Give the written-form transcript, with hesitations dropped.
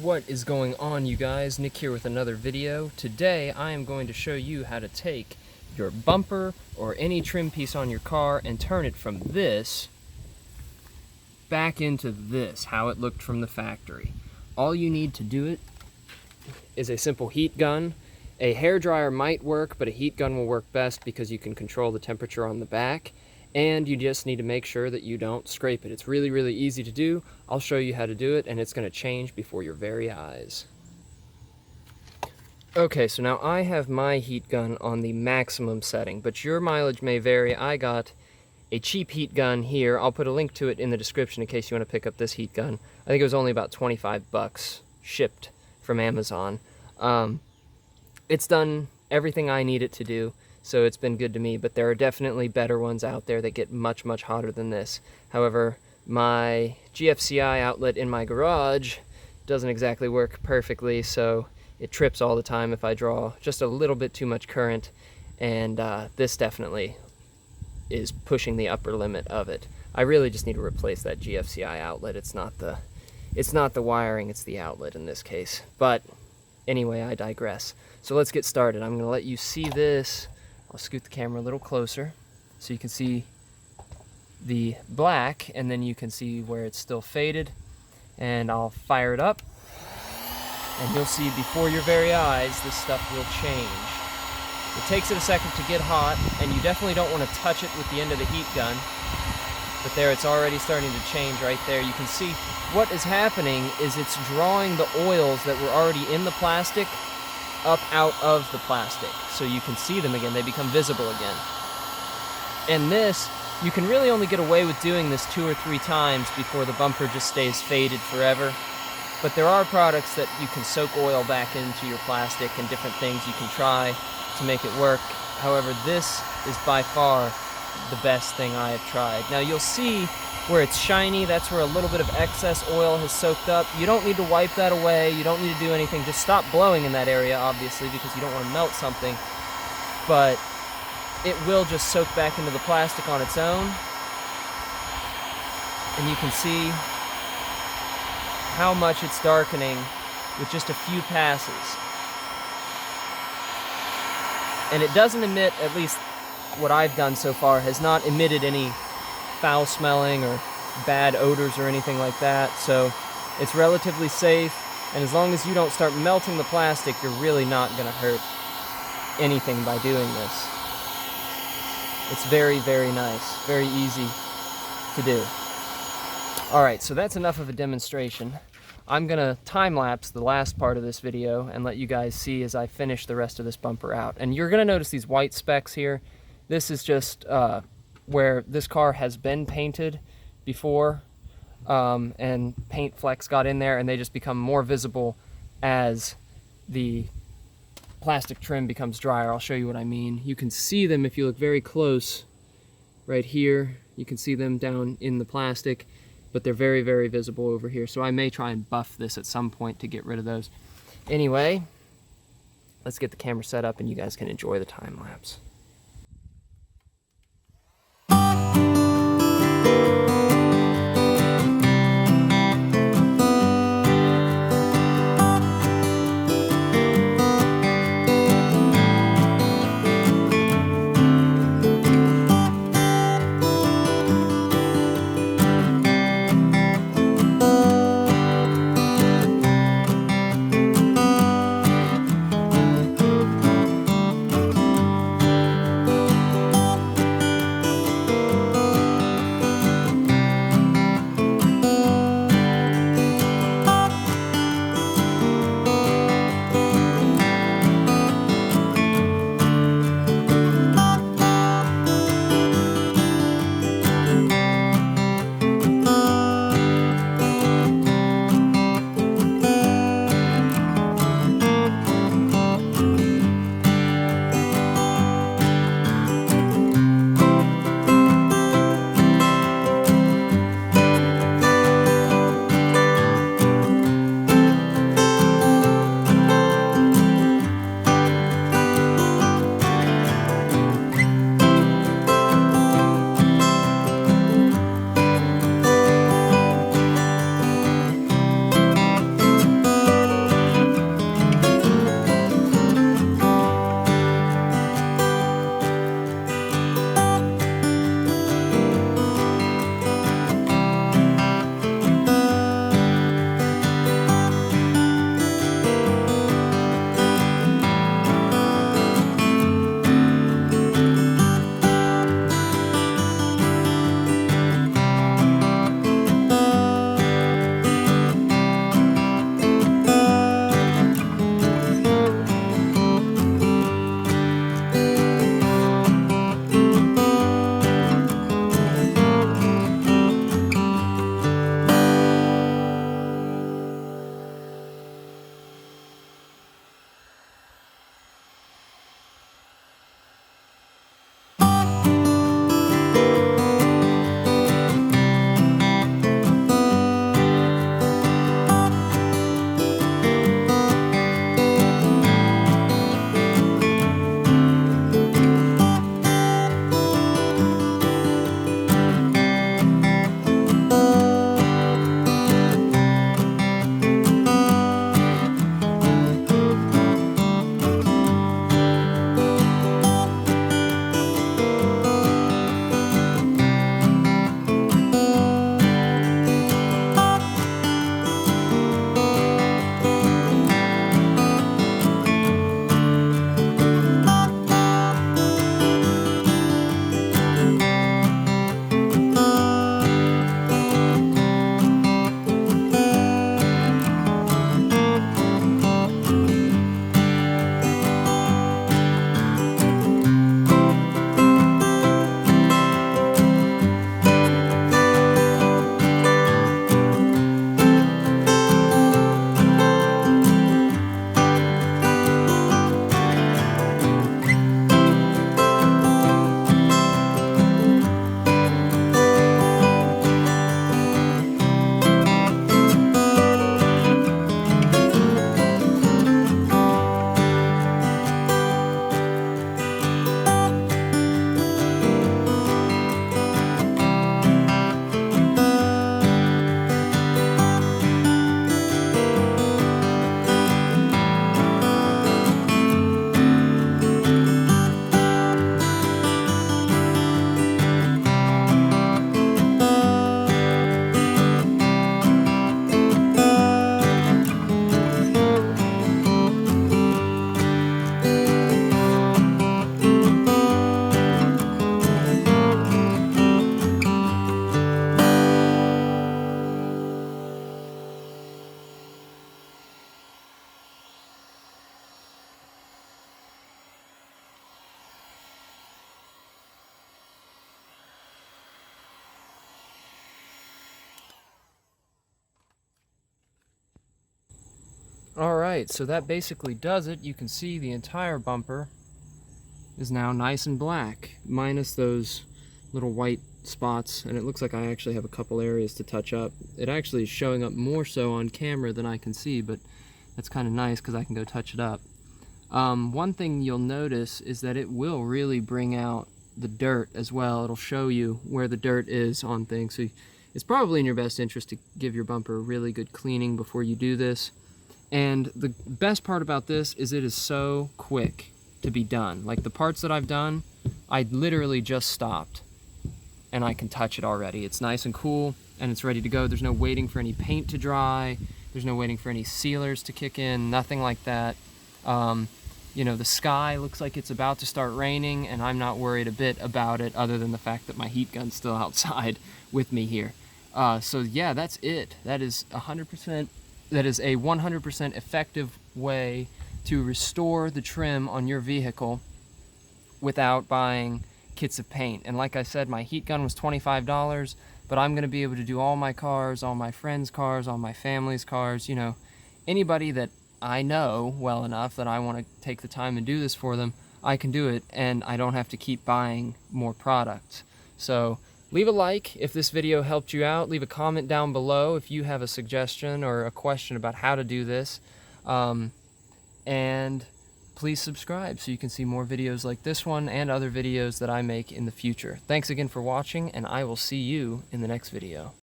What is going on, you guys? Nick here with another video. Today I am going to show you how to take your bumper or any trim piece on your car and turn it from this back into this, how it looked from the factory. All you need to do it is a simple heat gun. A hairdryer might work, but a heat gun will work best because you can control the temperature on the back. And you just need to make sure that you don't scrape it. It's really, really easy to do. I'll show you how to do it, and it's going to change before your very eyes. Okay, so now I have my heat gun on the maximum setting, but your mileage may vary. I got a cheap heat gun here. I'll put a link to it in the description in case you want to pick up this heat gun. I think it was only about 25 bucks shipped from Amazon. It's done everything I need it to do. So it's been good to me, but there are definitely better ones out there that get much, much hotter than this. However, my GFCI outlet in my garage doesn't exactly work perfectly, so it trips all the time if I draw just a little bit too much current, and this definitely is pushing the upper limit of it. I really just need to replace that GFCI outlet. It's not the wiring, it's the outlet in this case. But anyway, I digress. So let's get started. I'm gonna let you see this. I'll scoot the camera a little closer so you can see the black, and then you can see where it's still faded. And I'll fire it up, and you'll see before your very eyes this stuff will change. It takes it a second to get hot, and you definitely don't want to touch it with the end of the heat gun. But there, it's already starting to change right there. You can see what is happening is it's drawing the oils that were already in the plastic up out of the plastic, so you can see them again. They become visible again. And this, you can really only get away with doing this 2 or 3 times before the bumper just stays faded forever. But there are products that you can soak oil back into your plastic, and different things you can try to make it work. However, this is by far the best thing I have tried. Now you'll see where it's shiny, that's where a little bit of excess oil has soaked up. You don't need to wipe that away, you don't need to do anything. Just stop blowing in that area, obviously, because you don't want to melt something. But it will just soak back into the plastic on its own. And you can see how much it's darkening with just a few passes. And it doesn't emit, at least what I've done so far, has not emitted any foul smelling or bad odors or anything like that, so it's relatively safe, and as long as you don't start melting the plastic, you're really not going to hurt anything by doing this. It's very, very nice, very easy to do. Alright, so that's enough of a demonstration. I'm going to time-lapse the last part of this video and let you guys see as I finish the rest of this bumper out. And you're going to notice these white specks here. This is just where this car has been painted before, and paint flecks got in there, and they just become more visible as the plastic trim becomes drier. I'll show you what I mean. You can see them if you look very close right here. You can see them down in the plastic, but they're very, very visible over here. So I may try and buff this at some point to get rid of those. Anyway, let's get the camera set up and you guys can enjoy the time lapse. Alright, so that basically does it. You can see the entire bumper is now nice and black, minus those little white spots, and it looks like I actually have a couple areas to touch up. It actually is showing up more so on camera than I can see, but that's kind of nice because I can go touch it up. One thing you'll notice is that it will really bring out the dirt as well. It'll show you where the dirt is on things, so it's probably in your best interest to give your bumper a really good cleaning before you do this. And the best part about this is it is so quick to be done. Like the parts that I've done, I literally just stopped and I can touch it already. It's nice and cool and it's ready to go. There's no waiting for any paint to dry. There's no waiting for any sealers to kick in, nothing like that. You know, the sky looks like it's about to start raining and I'm not worried a bit about it other than the fact that my heat gun's still outside with me here. So yeah, that's it. That is 100%. That is a 100% effective way to restore the trim on your vehicle without buying kits of paint. And like I said, my heat gun was $25, but I'm going to be able to do all my cars, all my friends' cars, all my family's cars, you know, anybody that I know well enough that I want to take the time and do this for them, I can do it, and I don't have to keep buying more products. So leave a like if this video helped you out. Leave a comment down below if you have a suggestion or a question about how to do this. And please subscribe so you can see more videos like this one and other videos that I make in the future. Thanks again for watching, and I will see you in the next video.